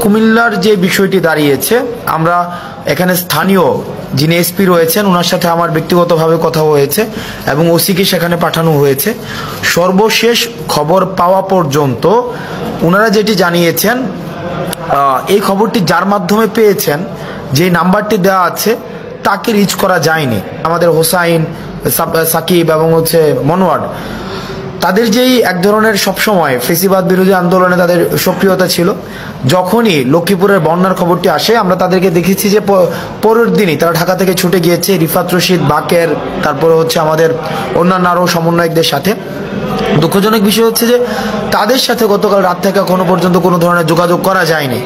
কুমিল্লার যে বিষয়টি দাঁড়িয়েছে, আমরা এখানে স্থানীয় যিনি এসপি রয়েছেন ওনার সাথে আমার ব্যক্তিগতভাবে কথা হয়েছে এবং ওসিকে সেখানে পাঠানো হয়েছে। সর্বশেষ খবর পাওয়া পর্যন্ত ওনারা যেটি জানিয়েছেন, এই খবরটি যার মাধ্যমে পেয়েছেন, যে নাম্বারটি দেওয়া আছে তাকে রিচ করা যায়নি। আমাদের হোসাইন, সাকিব এবং মনোয়ার, তাদের যেই এক ধরনের সবসময় ফেসিবাদ বিরোধী আন্দোলনে তাদের সক্রিয়তা ছিল। যখনই লক্ষ্মীপুরের বন্যার খবরটি আসে, আমরা তাদেরকে দেখেছি যে পরের দিনই তারা ঢাকা থেকে ছুটে গিয়েছে রিফাত রশিদ, বাকের, তারপরে আমাদের অন্যান্য আরও সমন্বয়কদের সাথে। দুঃখজনক বিষয় হচ্ছে যে তাদের সাথে গতকাল রাত থেকে এখনো পর্যন্ত কোনো ধরনের যোগাযোগ করা যায়নি।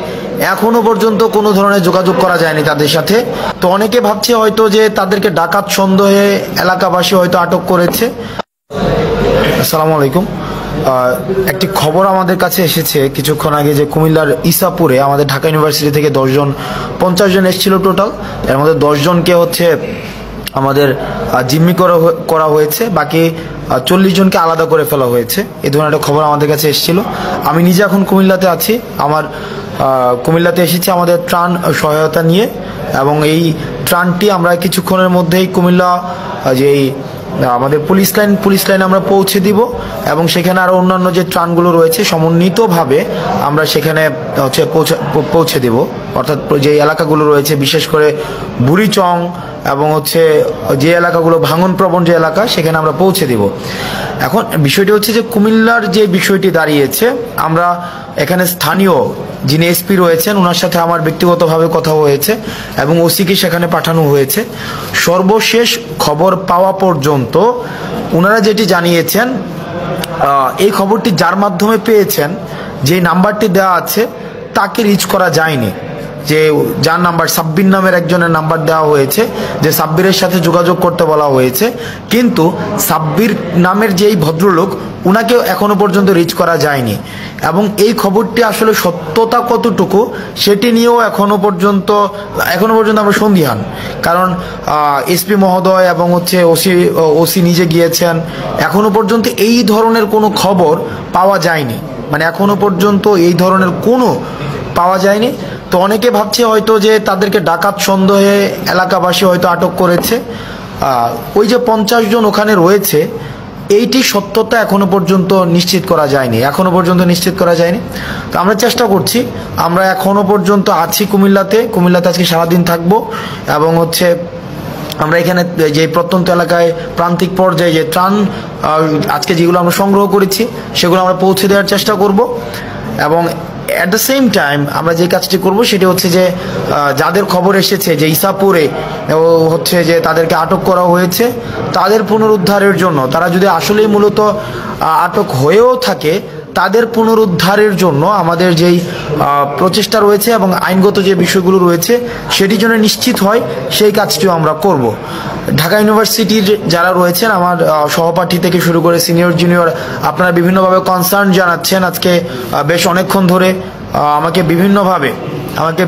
এখনো পর্যন্ত কোনো ধরনের যোগাযোগ করা যায়নি তাদের সাথে। তো অনেকে ভাবছে হয়তো যে তাদেরকে ডাকাত সন্দেহে এলাকাবাসী হয়তো আটক করেছে। আসসালামু আলাইকুম। একটি খবর আমাদের কাছে এসেছে কিছুক্ষণ আগে যে কুমিল্লার ইসাপুরে আমাদের ঢাকা ইউনিভার্সিটি থেকে 50 জন এসেছিল টোটাল। এর মধ্যে 10 জনকে আমাদের জিম্মি করা হয়েছে, বাকি 40 জনকে আলাদা করে ফেলা হয়েছে। এই ধরনের একটা খবর আমাদের কাছে এসেছিল। আমি নিজে এখন কুমিল্লাতে আছি। কুমিল্লাতে এসেছি আমাদের ত্রাণ সহায়তা নিয়ে, এবং এই ত্রাণটি আমরা কিছুক্ষণের মধ্যেই কুমিল্লা যেই আমাদের পুলিশ লাইন আমরা পৌঁছে দিব, এবং সেখানে আরও অন্যান্য যে ত্রাণগুলো রয়েছে সমন্বিতভাবে আমরা সেখানে পৌঁছে দেব। অর্থাৎ যে এলাকাগুলো রয়েছে, বিশেষ করে বুড়িচং এবং যে এলাকাগুলো ভাঙনপ্রবণ যে এলাকা, সেখানে আমরা পৌঁছে দেব। এখন বিষয়টি হচ্ছে যে কুমিল্লার যে বিষয়টি দাঁড়িয়েছে, আমরা এখানে স্থানীয় যিনি এসপি রয়েছেন ওনার সাথে আমার ব্যক্তিগতভাবে কথা হয়েছে এবং ওসিকে সেখানে পাঠানো হয়েছে। সর্বশেষ খবর পাওয়া পর্যন্ত ওনারা যেটি জানিয়েছেন, এই খবরটি যার মাধ্যমে পেয়েছেন, যে নাম্বারটি দেওয়া আছে তাকে রিচ করা যায়নি। যে যার নাম্বার সাব্বির নামের একজনের নাম্বার দেওয়া হয়েছে, যে সাব্বিরের সাথে যোগাযোগ করতে বলা হয়েছে, কিন্তু সাব্বির নামের যেই ভদ্রলোক উনাকেও এখনো পর্যন্ত রিচ করা যায়নি। এবং এই খবরটি আসলে সত্যতা কতটুকু সেটি নিয়েও এখনো পর্যন্ত আমরা সন্দিহান। কারণ এসপি মহোদয় এবং ওসি নিজে গিয়েছেন, এখনো পর্যন্ত এই ধরনের কোনো খবর পাওয়া যায়নি। মানে এখনো পর্যন্ত এই ধরনের কোনো পাওয়া যায়নি। তো অনেকে ভাবছে হয়তো যে তাদেরকে ডাকাত সন্দেহে এলাকাবাসী হয়তো আটক করেছে। ওই যে 50 জন ওখানে রয়েছে, এইটি সত্যতা এখনো পর্যন্ত নিশ্চিত করা যায়নি। তো আমরা চেষ্টা করছি। আমরা এখনো পর্যন্ত আছি কুমিল্লাতে আজকে সারাদিন থাকবো, এবং আমরা এখানে যে প্রত্যন্ত এলাকায় প্রান্তিক পর্যায়ে যে ত্রাণ আজকে যেগুলো আমরা সংগ্রহ করেছি সেগুলো আমরা পৌঁছে দেওয়ার চেষ্টা করব। এবং অ্যাট দ্য সেম টাইম আমরা যে কাজটি করব সেটি হচ্ছে যে যাদের খবর এসেছে যে ইসাপুরে যে তাদেরকে আটক করা হয়েছে, তাদের পুনরুদ্ধারের জন্য, তারা যদি আসলেই মূলত আটক হয়েও থাকে, তাদের পুনরুদ্ধারের জন্য আমাদের যেই প্রচেষ্টা রয়েছে এবং আইনগত যে বিষয়গুলো রয়েছে সেটি যেন নিশ্চিত হয়, সেই কাজটিও আমরা করব। ঢাকা ইউনিভার্সিটির যারা রয়েছেন, আমার সহপাঠী থেকে শুরু করে সিনিয়র জুনিয়র, আপনারা বিভিন্নভাবে কনসার্ন জানাচ্ছেন। আজকে বেশ অনেকক্ষণ ধরে আমাকে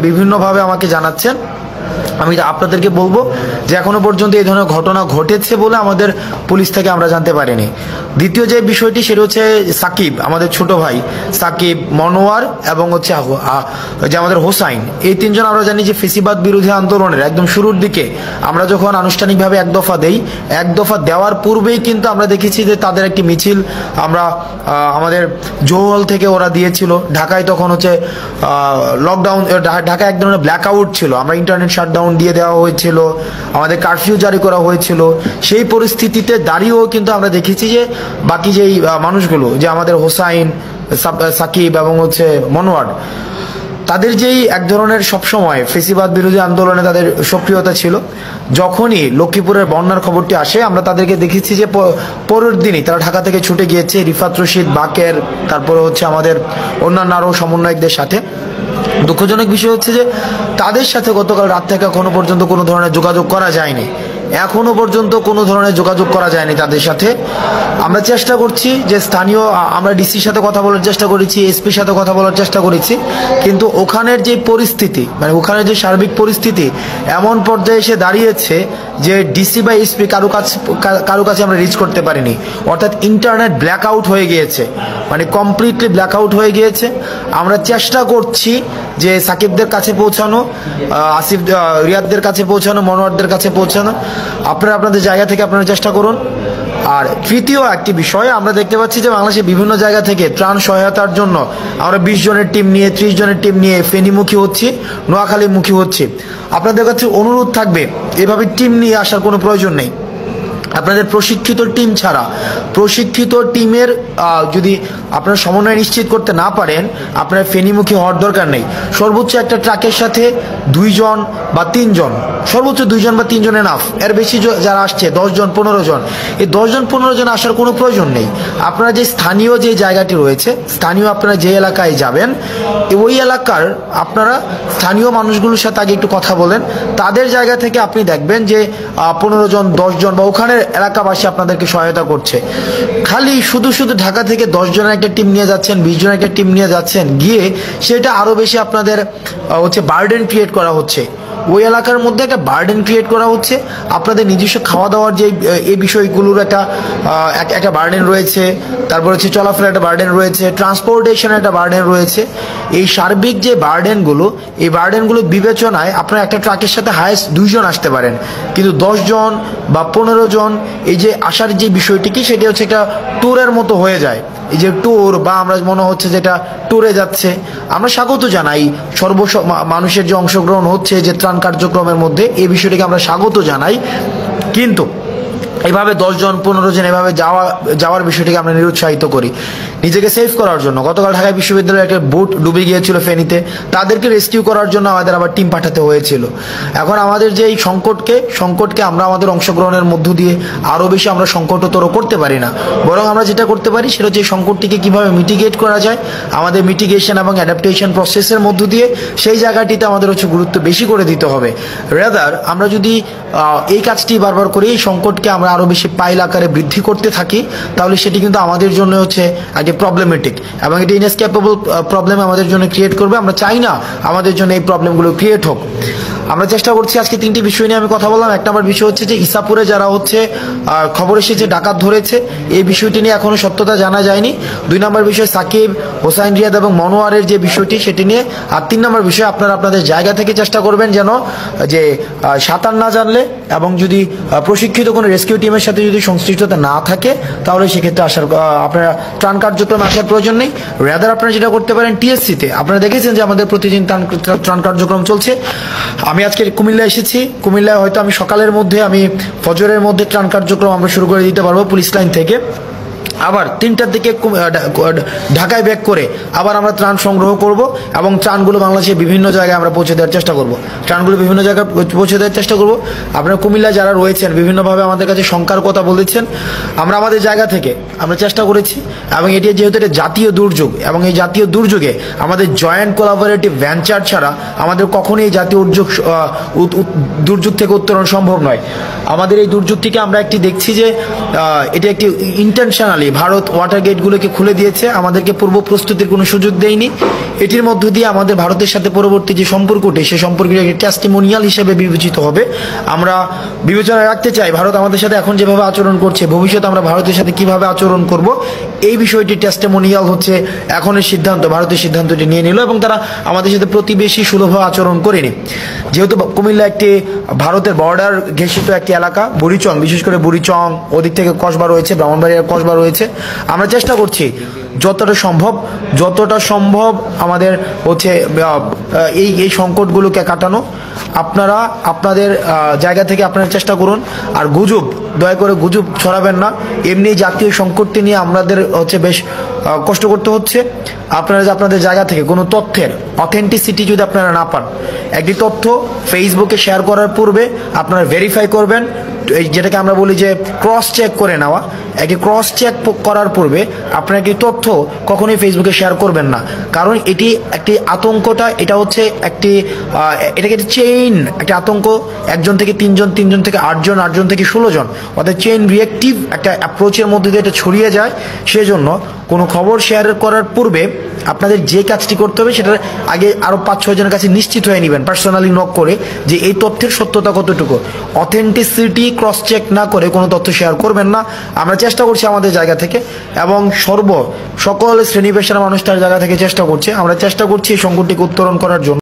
বিভিন্নভাবে জানাচ্ছেন। আমি আপনাদেরকে বলবো যে এখনো পর্যন্ত এই ধরনের ঘটনা ঘটেছে বলে আমাদের পুলিশ থেকে আমরা জানতে পারিনি। দ্বিতীয় যে বিষয়টি সেটা হচ্ছে সাকিব, আমাদের ছোট ভাই সাকিব, মনোয়ার এবং যে আমাদের হোসাইন, এই 3 জন আমরা জানি যে ফেসিবাদ বিরোধী আন্দোলনের একদম শুরুর দিকে আমরা যখন আনুষ্ঠানিকভাবে এক দফা দেওয়ার পূর্বেই কিন্তু আমরা দেখেছি যে তাদের একটি মিছিল আমাদের জৌহল থেকে ওরা দিয়েছিল। ঢাকায় তখন লকডাউন, ঢাকায় এক ধরনের ব্ল্যাক আউট ছিল, আমরা ইন্টারনেট শাটডাউন দিয়ে দেওয়া হয়েছিল, আমাদের কারফিউ জারি করা হয়েছিল। সেই পরিস্থিতিতে দাঁড়িয়েও কিন্তু আমরা দেখেছি যে বাকি যেই মানুষগুলো, যে আমাদের হোসাইন, সাকিব এবং মনোয়ার, তাদের যেই এক ধরনের সবসময় ফেসিবাদ বিরোধী আন্দোলনে তাদের সক্রিয়তা ছিল। যখনই লক্ষ্মীপুরের বন্যার খবরটি আসে, আমরা তাদেরকে দেখেছি যে পরের দিনই তারা ঢাকা থেকে ছুটে গিয়েছে রিফাত রশিদ, বাকের, তারপরে আমাদের অন্যান্য আরও সমন্বয়কদের সাথে। দুঃখজনক বিষয় হচ্ছে যে তাদের সাথে গতকাল রাত থেকে এখনো পর্যন্ত কোনো ধরনের যোগাযোগ করা যায়নি। তাদের সাথে আমরা চেষ্টা করছি যে স্থানীয়, আমরা ডিসির সাথে কথা বলার চেষ্টা করেছি, এসপির সাথে কথা বলার চেষ্টা করেছি, কিন্তু ওখানের যে পরিস্থিতি, মানে ওখানের যে সার্বিক পরিস্থিতি এমন পর্যায়ে এসে দাঁড়িয়েছে যে ডিসি বা এসপি কারো কাছে আমরা রিচ করতে পারিনি। অর্থাৎ ইন্টারনেট ব্ল্যাক আউট হয়ে গিয়েছে, মানে কমপ্লিটলি ব্ল্যাক আউট হয়ে গিয়েছে। আমরা চেষ্টা করছি যে সাকিবদের কাছে পৌঁছানো, আসিফ রিয়াদদের কাছে পৌঁছানো, মনোয়ারদের কাছে পৌঁছানো। আপনারা আপনাদের জায়গা থেকে আপনারা চেষ্টা করুন। আর তৃতীয় একটি বিষয়, আমরা দেখতে পাচ্ছি যে বাংলাদেশের বিভিন্ন জায়গা থেকে ত্রাণ সহায়তার জন্য আমরা 20 জনের টিম নিয়ে, 30 জনের টিম নিয়ে ফেনীমুখী হচ্ছি, নোয়াখালীমুখী হচ্ছি। আপনাদের কাছে অনুরোধ থাকবে এভাবে টিম নিয়ে আসার কোনো প্রয়োজন নেই। আপনাদের প্রশিক্ষিত টিম ছাড়া, প্রশিক্ষিত টিমের যদি আপনারা সমন্বয় নিশ্চিত করতে না পারেন, আপনারা ফেনীমুখী হওয়ার দরকার নেই। সর্বোচ্চ একটা ট্রাকের সাথে 2 জন বা 3 জন, সর্বোচ্চ 2 জন বা 3 জন এনাফ। এর বেশি যারা আসছে 10 জন 15 জন, এই 10 জন 15 জন আসার কোনো প্রয়োজন নেই। আপনারা যে স্থানীয় যে জায়গাটি রয়েছে, স্থানীয় আপনারা যে এলাকায় যাবেন, ওই এলাকার আপনারা স্থানীয় মানুষগুলোর সাথে আগে একটু কথা বলেন। তাদের জায়গা থেকে আপনি দেখবেন যে 15 জন 10 জন বা ওখানে এলাকাবাসী আপনাদেরকে সহায়তা করছে। খালি শুধু শুধু ঢাকা থেকে 10 জনের একটা টিম নিয়ে যাচ্ছেন, 20 জনের একটা টিম নিয়ে যাচ্ছেন, গিয়ে সেটা আরো বেশি আপনাদের বার্ডেন ক্রিয়েট করা হচ্ছে। ওই এলাকার মধ্যে একটা বার্ডেন ক্রিয়েট করা হচ্ছে। আপনাদের নিজস্ব খাওয়া দাওয়ার যে এই বিষয়গুলোর একটা বার্ডেন রয়েছে, তারপর হচ্ছে চলাফেরার একটা বার্ডেন রয়েছে, ট্রান্সপোর্টেশনের একটা বার্ডেন রয়েছে। এই সার্বিক যে বার্ডেনগুলো, এই বার্ডেনগুলো বিবেচনায় আপনারা একটা ট্রাকের সাথে হায়েস্ট 2 জন আসতে পারেন, কিন্তু 10 জন বা 15 জন এই যে আসার যে বিষয়টি কি, সেটা হচ্ছে একটা ট্যুরের মতো হয়ে যায়। এই যে ট্যুর, বা আমরা মনে হচ্ছে যেটা ট্যুরে যাচ্ছে। আমরা স্বাগত জানাই মানুষের যে অংশগ্রহণ হচ্ছে যে ত্রাণ কার্যক্রমের মধ্যে, এই বিষয়টিকে আমরা স্বাগত জানাই, কিন্তু এভাবে 10 জন 15 জন এভাবে যাওয়ার বিষয়টিকে আমরা নিরুৎসাহিত করি নিজেকে সেভ করার জন্য। গতকাল ঢাকা বিশ্ববিদ্যালয়ের একটা বোট ডুবে গিয়েছিল ফেনীতে, তাদেরকে রেস্কিউ করার জন্য আমাদের আবার টিম পাঠাতে হয়েছিল। এখন আমাদের যে এই সংকটকে আমরা আমাদের অংশগ্রহণের মধ্য দিয়ে আরো বেশি আমরা সংকটতর করতে পারি না, বরং আমরা যেটা করতে পারি সেটা হচ্ছে সংকটটিকে কিভাবে মিটিগেট করা যায়। আমাদের মিটিগেশন এবং অ্যাডাপ্টেশন প্রসেসের মধ্য দিয়ে সেই জায়গাটিতে আমাদের হচ্ছে গুরুত্ব বেশি করে দিতে হবে। রেদার আমরা যদি এই কাজটি বারবার করে এই সংকটকে আমরা আরো বেশি পাইল আকারে বৃদ্ধি করতে থাকি, তাহলে সেটি কিন্তু আমাদের জন্য হচ্ছে একটা প্রবলেমেটিক, এবং এটি ইনএসকেপেবল প্রবলেম আমাদের জন্য ক্রিয়েট করবে। আমরা চাই না আমাদের জন্য এই প্রবলেমগুলো ক্রিয়েট হোক। আমরা চেষ্টা করছি, আজকে 3টি বিষয় নিয়ে আমি কথা বললাম। 1 নম্বর বিষয় হচ্ছে যে ইসাপুরে যারা হচ্ছে খবর এসেছে ডাকাত ধরেছে, এই বিষয়টি নিয়ে এখনো সত্যতা জানা যায়নি। 2 নম্বর বিষয় সাকিব, হোসাইন রিয়াদ এবং মনোয়ারের যে বিষয়টি, সেটি নিয়ে। আর 3 নম্বর বিষয়, আপনারা আপনাদের জায়গা থেকে চেষ্টা করবেন যেন যে সাঁতার না জানলে এবং যদি প্রশিক্ষিত কোনো রেস্কিউ টিমের সাথে যদি সংশ্লিষ্টতা না থাকে, তাহলে সেক্ষেত্রে আপনারা ত্রাণ কার্যক্রমে আসার প্রয়োজন নেই। রেদার আপনারা যেটা করতে পারেন, টিএসসিতে আপনারা দেখেছেন যে আমাদের প্রতিদিন ত্রাণ কার্যক্রম চলছে। আমি আজকে কুমিল্লা এসেছি, কুমিল্লায় হয়তো আমি সকালের মধ্যে, আমি ফজরের মধ্যে ত্রাণ কার্যক্রম আমরা শুরু করে দিতে পারবো পুলিশ লাইন থেকে। আবার 3টার দিকে ঢাকায় ব্যাক করে আবার আমরা ত্রাণ সংগ্রহ করব এবং ত্রাণগুলো বাংলাদেশের বিভিন্ন জায়গায় আমরা পৌঁছে দেওয়ার চেষ্টা করব। ত্রাণগুলো বিভিন্ন জায়গায় পৌঁছে দেওয়ার চেষ্টা করব। আপনারা কুমিল্লা যারা রয়েছেন বিভিন্নভাবে আমাদের কাছে শঙ্কার কথা বলেছেন, আমরা আমাদের জায়গা থেকে আমরা চেষ্টা করেছি, এবং এটি যেহেতু এটা জাতীয় দুর্যোগ, এবং এই জাতীয় দুর্যোগে আমাদের জয়েন্ট কোলাবোরেটিভ ভেঞ্চার ছাড়া আমাদের কখনোই এই জাতীয় দুর্যোগ থেকে উত্তরণ সম্ভব নয়। আমাদের এই দুর্যোগটিকে আমরা একটি দেখছি যে এটি একটি ইন্টেনশনালি ভারত ওয়াটার গেটগুলোকে খুলে দিয়েছে, আমাদেরকে পূর্ব প্রস্তুতির কোনো সুযোগ দেয়নি। এটির মধ্য দিয়ে আমাদের ভারতের সাথে পরবর্তী যে সম্পর্কটি, সেই সম্পর্কটি একটি টেস্টিমোনিয়াল হিসেবে বিবেচিত হবে। আমরা বিবেচনা রাখতে চাই ভারত আমাদের সাথে এখন যেভাবে আচরণ করছে, ভবিষ্যতে আমরা ভারতের সাথে কিভাবে আচরণ করব, এই বিষয়টি টেস্টিমোনিয়াল হচ্ছে এখনের সিদ্ধান্ত। ভারতের সিদ্ধান্তটি নিয়ে নিল এবং তারা আমাদের সাথে প্রতিবেশী সুলভ আচরণ করেনি। যেহেতু কুমিল্লা একটি ভারতের বর্ডার ঘেঁষিত একটি এলাকা, বুড়িচং, বিশেষ করে বুড়িচং, ওদিক থেকে কসবা রয়েছে, ব্রাহ্মণবাড়িয়ার কসবা রয়েছে, আমরা চেষ্টা করছি যতটা সম্ভব আমাদের হচ্ছে এই সংকটগুলোকে কাটানো। আপনারা আপনাদের জায়গা থেকে আপনারা চেষ্টা করুন। আর গুজব, দয়া করে গুজব ছড়াবেন না। এমনি জাতীয় সংকটটি নিয়ে আমাদের হচ্ছে বেশ কষ্ট করতে হচ্ছে। আপনারা যে আপনাদের জায়গা থেকে কোনো তথ্যের অথেন্টিসিটি যদি আপনারা না পান, একটি তথ্য ফেসবুকে শেয়ার করার পূর্বে আপনারা ভেরিফাই করবেন, যেটাকে আমরা বলি যে ক্রস চেক করে নেওয়া। একটি ক্রস চেক করার পূর্বে আপনারা একটি তথ্য কখনোই ফেসবুকে শেয়ার করবেন না, কারণ এটি একটি আতঙ্কটা, এটা হচ্ছে এটাকে একটি চেইন, একটি আতঙ্ক। 1 জন থেকে 3 জন, 3 জন থেকে 8 জন, 8 জন থেকে 16 জন, অর্থাৎ চেইন রিয়েক্টিভ একটা অ্যাপ্রোচের মধ্যে দিয়ে এটা ছড়িয়ে যায়। সেজন্য কোনো খবর শেয়ার করার পূর্বে আপনাদের যে কাজটি করতে হবে সেটা আগে আরও 5-6 জনের কাছে নিশ্চিত হয়ে নেবেন, পার্সোনালি নক করে, যে এই তথ্যের সত্যতা কতটুকু। অথেন্টিসিটি ক্রস চেক না করে কোনো তথ্য শেয়ার করবেন না। আমরা চেষ্টা করছি আমাদের জায়গা থেকে, এবং সকল শ্রেণী পেশার মানুষ তার জায়গা থেকে চেষ্টা করছে। আমরা চেষ্টা করছি এই সংকটটিকে উত্তরণ করার জন্য।